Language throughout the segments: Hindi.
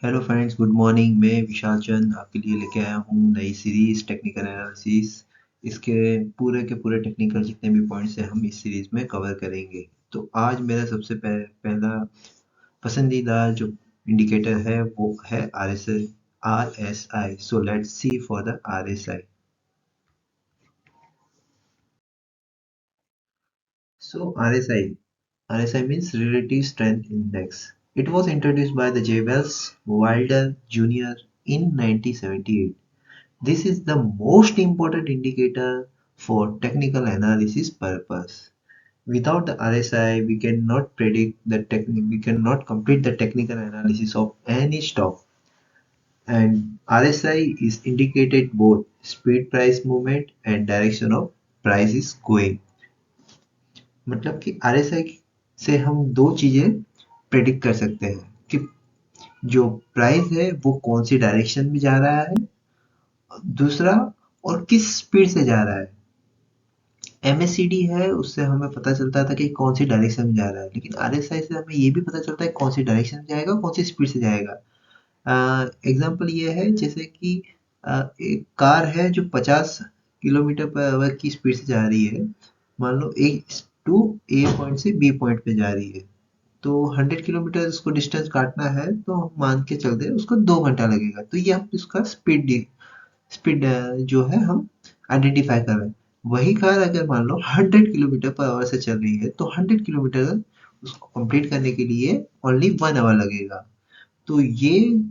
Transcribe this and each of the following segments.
Hello friends, good morning. मैं विशाल चंद आपके लिए लेके आया हूँ नई सीरीज टेक्निकल एनालिसिस। इसके पूरे के पूरे टेक्निकल जितने भी पॉइंट्स हैं हम इस सीरीज में कवर करेंगे। तो आज मेरा सबसे पहला पसंदीदा जो इंडिकेटर है वो है RSI। So let's see for the RSI। So RSI means Relative Strength Index. It was introduced by the J. Wells Wilder Jr. in 1978. This is the most important indicator for technical analysis purpose. Without the RSI, we cannot predict the we cannot complete the technical analysis of any stock. And RSI is indicated both speed price movement and direction of price is going. मतलब कि RSI से हम दो चीजें प्रेडिक्ट कर सकते हैं कि जो प्राइस है वो कौन सी डायरेक्शन में जा रहा है, दूसरा और किस स्पीड से जा रहा है। MACD है उससे हमें पता चलता था कि कौन सी डायरेक्शन में जा रहा है, लेकिन RSI से हमें ये भी पता चलता है कौन सी डायरेक्शन में जाएगा, कौन सी स्पीड से जाएगा। एग्जाम्पल ये है जैसे कि एक कार है जो 50 किलोमीटर पर आवर की स्पीड से जा रही है। मान लो ए टू ए पॉइंट से बी पॉइंट पे जा रही है, तो 100 किलोमीटर उसको डिस्टेंस काटना है तो हम मान के चलते हैं उसको 2 घंटा लगेगा। तो ये हम इसका स्पीड जो है हम आइडेंटिफाई कर रहे हैं। वही कार अगर मान लो 100 किलोमीटर पर आवर से चल रही है तो 100 किलोमीटर उसको कंप्लीट करने के लिए ओनली 1 आवर लगेगा। तो ये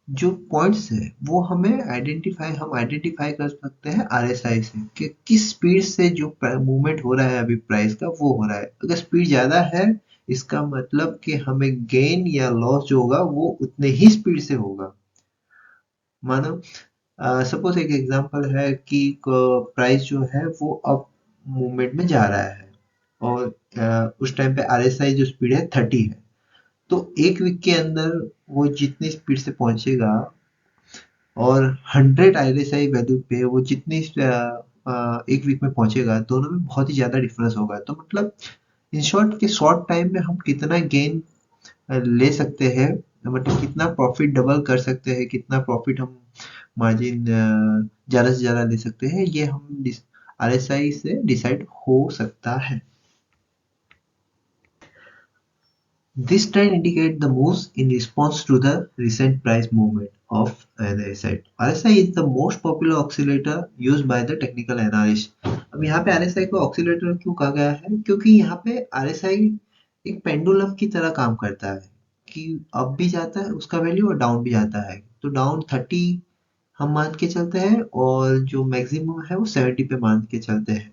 जो पॉइंट्स है वो हम आइडेंटिफाई कर सकते हैं RSI से कि किस स्पीड से जो मूवमेंट हो रहा है अभी प्राइस का वो हो रहा है। अगर स्पीड ज्यादा है इसका मतलब कि हमें गेन या लॉस जो होगा वो उतने ही स्पीड से होगा। मानो सपोज एक एग्जांपल है कि प्राइस जो है वो अप मूवमेंट में जा रहा है और उस टाइम पे RSI जो स्पीड है 30 है। तो एक वीक के अंदर वो जितनी स्पीड से पहुंचेगा और 100 RSI वैल्यू पे वो जितनी एक वीक में पहुंचेगा, दोनों में बहुत ही ज्यादा डिफरेंस होगा। तो मतलब इन शॉर्ट के शॉर्ट टाइम में हम कितना गेन ले सकते हैं, मतलब कितना प्रॉफिट डबल कर सकते हैं, कितना प्रॉफिट हम मार्जिन ज्यादा से ज्यादा ले सकते हैं, ये हम RSI से डिसाइड हो सकता है। This trend indicates the moves in response to the recent price movement of an asset. RSI is the most popular oscillator used by the technical analyst. अब यहाँ पे RSI को ऑक्सीलेटर क्यों कहा गया है? क्योंकि यहाँ पे RSI एक पेंडुलम की तरह काम करता है कि अप भी जाता है उसका वैल्यू और डाउन भी जाता है। तो डाउन 30 हम मान के चलते हैं और जो मैक्सिमम है वो 70 पे मान के चलते हैं।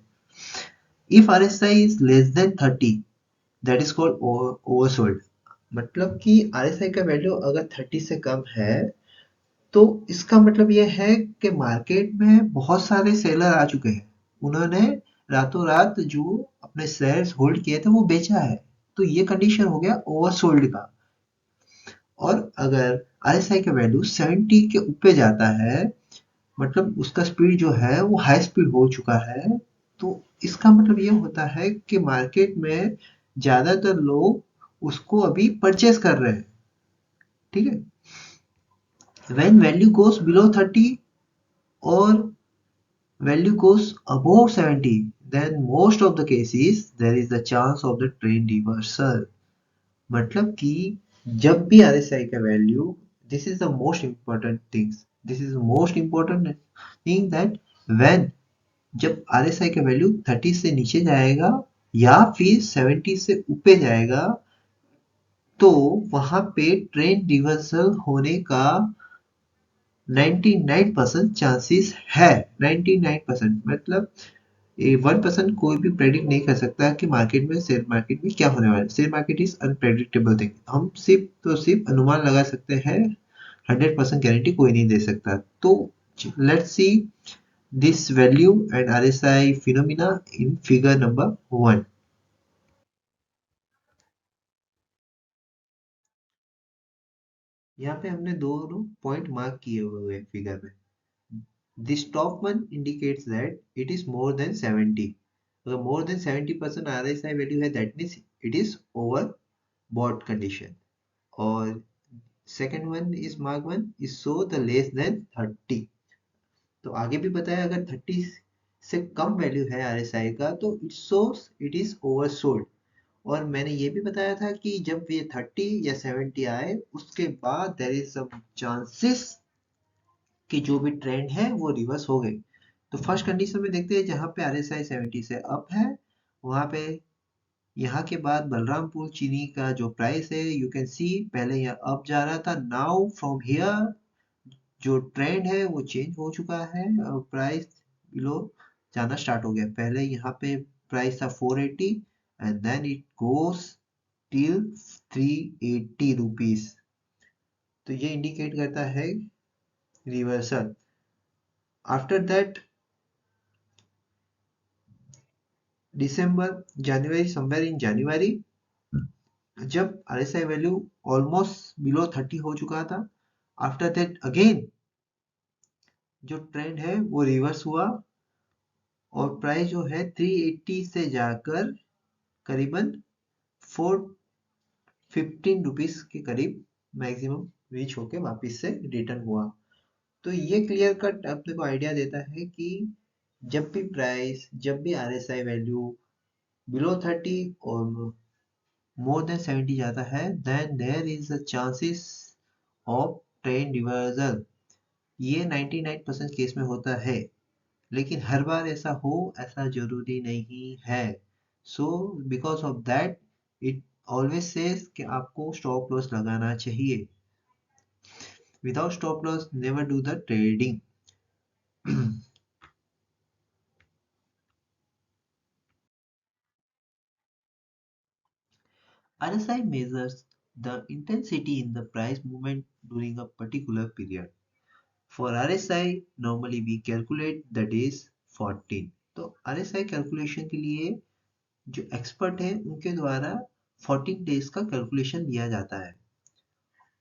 If RSI is less than 30, that is called oversold. मतलब कि RSI का वैल्यू अगर 30 से कम है तो इसका मतलब यह है कि मार्केट में बहुत सारे सेलर आ चुके हैं, उन्होंने रातों रात जो अपने शेयर्स होल्ड किए थे वो बेचा है। तो ये कंडीशन हो गया ओवरसोल्ड का। और अगर RSI का वैल्यू 70 के ऊपर जाता है, मतलब उसका स्पीड जो है वो हाई स्पीड हो चुका है, तो इसका मतलब ये होता है कि मार्केट में ज्यादातर लोग उसको अभी परचेस कर रहे हैं। ठीक है। When value goes below 30 or value goes above 70, then most of the cases there is the chance of the trend reversal। मतलब कि जब भी RSI का value, this is the most important things, this is most important thing that when जब RSI का वैल्यू 30 से नीचे जाएगा या फिर 70 से ऊपर जाएगा, तो वहां पे ट्रेंड रिवर्सल होने का 99% चांसेस है। 99% मतलब 1% कोई भी प्रेडिक्ट नहीं कर सकता कि मार्केट में शेयर मार्केट में क्या होने वाला है। Share market is unpredictable thing, हम सिर्फ अनुमान लगा सकते हैं, 100% गारंटी कोई नहीं दे सकता। तो let's see this value and RSI phenomena in figure number 1। यहाँ पे हमने दोनों पॉइंट मार्क किए हुए हैं फिगर में। This top one indicates that it is more than 70. अगर more than 70% RSI वैल्यू है, that means it is overbought condition। और second one is mark one is so the less than 30। तो आगे भी बताया अगर 30 से कम वैल्यू है RSI का तो it shows it is oversold. और मैंने ये भी बताया था कि जब ये 30 या 70 आए उसके बाद देयर इज सम चांसेस कि जो भी ट्रेंड है वो रिवर्स हो गए। तो फर्स्ट कंडीशन में देखते हैं जहां पे RSI 70 से अप है वहां पे यहाँ के बाद बलरामपुर चीनी का जो प्राइस है यू कैन सी पहले यह अप जा रहा था, नाउ फ्रॉम हियर जो ट्रेंड है वो चेंज हो चुका है और प्राइस बिलो जाना स्टार्ट हो गया। पहले यहाँ पे प्राइस था 480 and then it goes till 380 rupees. तो ये इंडिकेट करता है reversal. After that December January somewhere in January जब RSI वैल्यू ऑलमोस्ट बिलो 30 हो चुका था, आफ्टर दैट अगेन जो ट्रेंड है वो रिवर्स हुआ और प्राइस जो है 380 से जाकर करीबन 415 रुपीज के करीब मैक्सिमम रीच होके वापस से रिटर्न हुआ। तो ये क्लियर कट अपने को आइडिया देता है कि जब भी प्राइस जब भी RSI वैल्यू बिलो 30 और मोर देन 70 जाता है then there is a chances of trend reversal. ये 99% केस में होता है लेकिन हर बार ऐसा हो ऐसा जरूरी नहीं है। So because of that it always says कि आपको स्टॉप लॉस लगाना चाहिए। Without stop loss never do the trading. RSI measures the intensity in the price movement during a particular period. For RSI normally we calculate the days 14। तो RSI कैलकुलेशन के लिए जो एक्सपर्ट है उनके द्वारा 14 डेज का कैलकुलेशन दिया जाता है।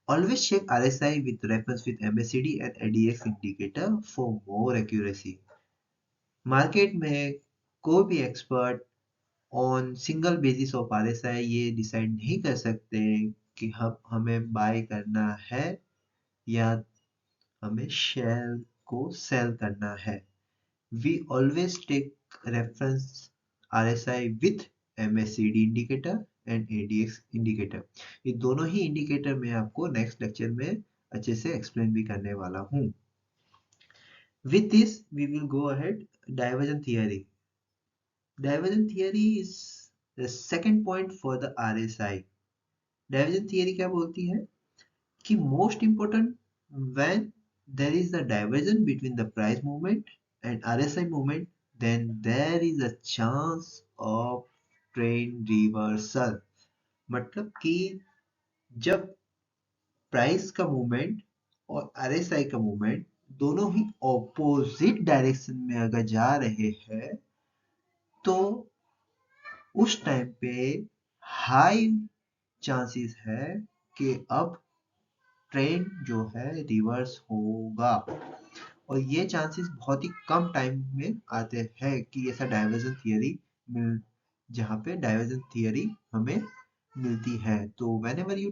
Always check RSI with reference with MACD and ADX indicator for more accuracy. Market में कोई भी expert on single basis of RSI ये डिसाइड नहीं कर सकते कि हम हमें बाय करना है या हमें शेयर को सेल करना है। We always take reference RSI with MACD indicator and ADX indicator। ये दोनों ही इंडिकेटर मैं आपको नेक्स्ट लेक्चर में अच्छे से एक्सप्लेन भी करने वाला हूँ। With this we will go ahead divergence theory। Divergence theory is the second point for the RSI। Divergence theory क्या बोलती है कि most important when there is a divergence between the price movement and RSI movement then there is a chance of trend reversal। मतलब कि जब प्राइस का मूवमेंट और RSI का मूवमेंट दोनों ही ऑपोजिट डायरेक्शन में अगर जा रहे हैं तो उस टाइम पे हाई चांसेस है कि अब ट्रेंड जो है रिवर्स होगा। और ये चांसेस बहुत ही कम टाइम में आते हैं कि ऐसा डाइवर्जन थियरी मिल जहाँ पे डाइवर्जन थियरी हमें मिलती है। तो whenever you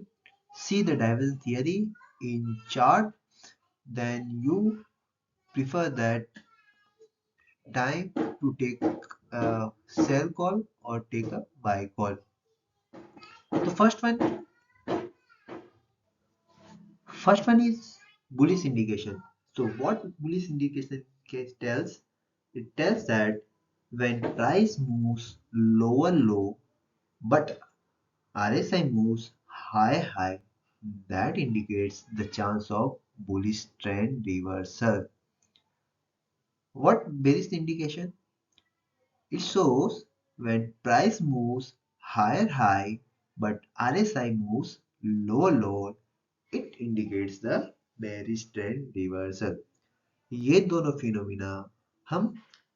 see the divergence theory in chart then you prefer that time to take a sell call or take a buy call। तो first one is bullish indication। So what bullish indication tells? It tells that when price moves lower low but RSI moves high high, that indicates the chance of bullish trend reversal। What bearish indication? It shows when price moves higher high but RSI moves lower low, it indicates the bearish trend reversal। ये दोनों फिनोमिना हम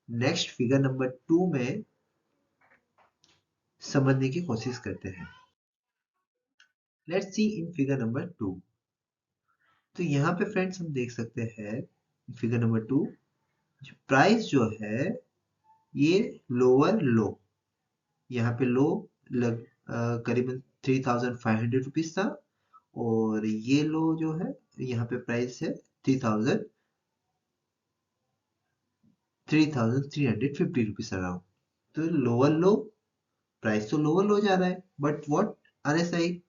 नेक्स्ट फिगर नंबर 2 में समझने की कोशिश करते हैं। Let's see in figure number 2। तो यहाँ पे फ्रेंड्स हम देख सकते हैं फिगर नंबर 2 प्राइस जो है ये लोअर लो, यहाँ पे लो करीबन 3500 रुपीज था और और ये लो जो है यहाँ पे प्राइस है 3,350 रुपीज अराउंड। तो लोअर लो प्राइस तो लोअर लो जा रहा है, but what RSI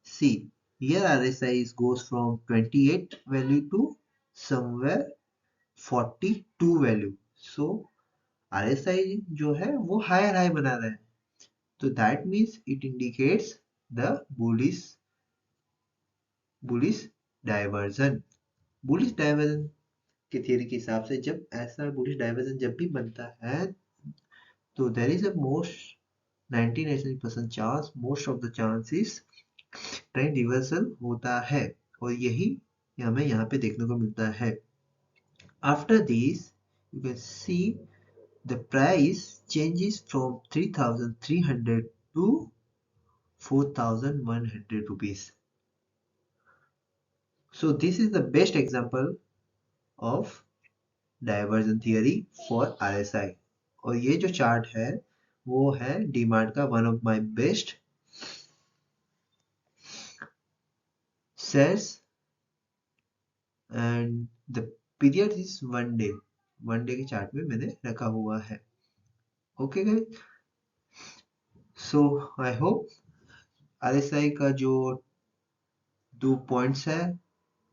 see here RSI goes from 28 value to somewhere 42 value, so RSI जो है वो हायर हाई बना रहा है, तो that means it indicates the bullish diversion. Bullish diversion के थियरी के हिसाब से जब ऐसा बुलिश डाइवर्जन जब भी बनता है तो there is a most 99% chance, most of the chances trend reversal होता है, और यही हमें यहाँ पे देखने को मिलता है। After this you can see the price changes from 3,300 to 4,100 rupees. So this is the best example of diversion theory for RSI, और ये जो चार्ट है वो है डीमार्ट का one of my best shares and the period is one day के चार्ट में मैंने रखा हुआ है। Okay guys, so I hope RSI का जो 2 पॉइंट्स है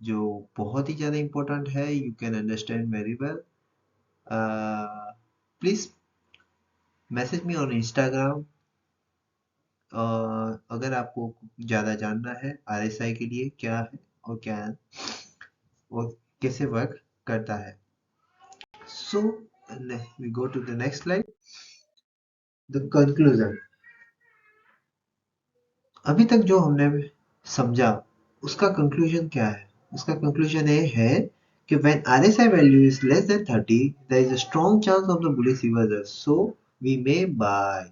जो बहुत ही ज़्यादा इम्पोर्टेंट है, you can understand very well. Please message me on Instagram अगर आपको ज़्यादा जानना है RSI के लिए क्या है और क्या है और कैसे वर्क करता है। So we go to the next slide, the conclusion. अभी तक जो हमने समझा उसका कंक्लूजन क्या है? उसका कंक्लूजन ये है कि when RSI value is less than 30, there is a strong chance of the bullish reversal, so we may buy.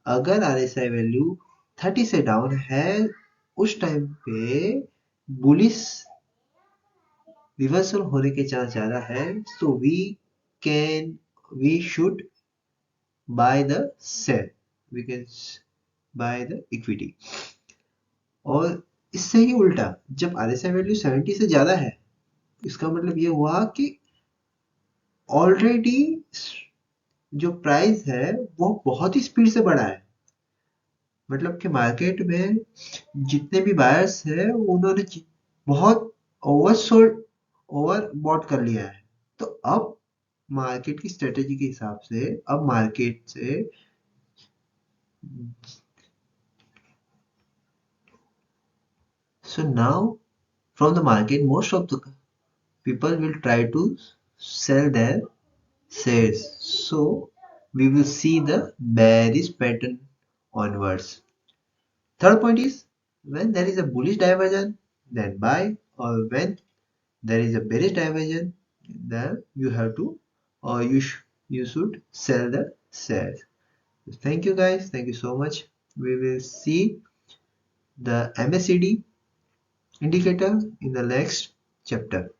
अगर RSI वैल्यू 30 से डाउन है उस टाइम पे बुलिश रिवर्सल होने के चांस ज्यादा है, so we should buy the share, we can buy the equity। और इससे ही उल्टा जब RSI वैल्यू 70 से ज्यादा है, इसका मतलब ये हुआ कि ऑलरेडी जो प्राइस है वो बहुत ही स्पीड से बढ़ा है, मतलब कि मार्केट में जितने भी बायर्स हैं उन्होंने बहुत ओवरसोल्ड ओवर बॉट कर लिया है। तो अब मार्केट की स्ट्रेटेजी के हिसाब से अब मार्केट से so now from the market most of the people will try to sell their shares, so we will see the bearish pattern onwards. Third point is when there is a bullish diversion then buy, or when there is a bearish diversion then you have to or you should sell the shares. Thank you guys, thank you so much. We will see the MACD indicator in the next chapter.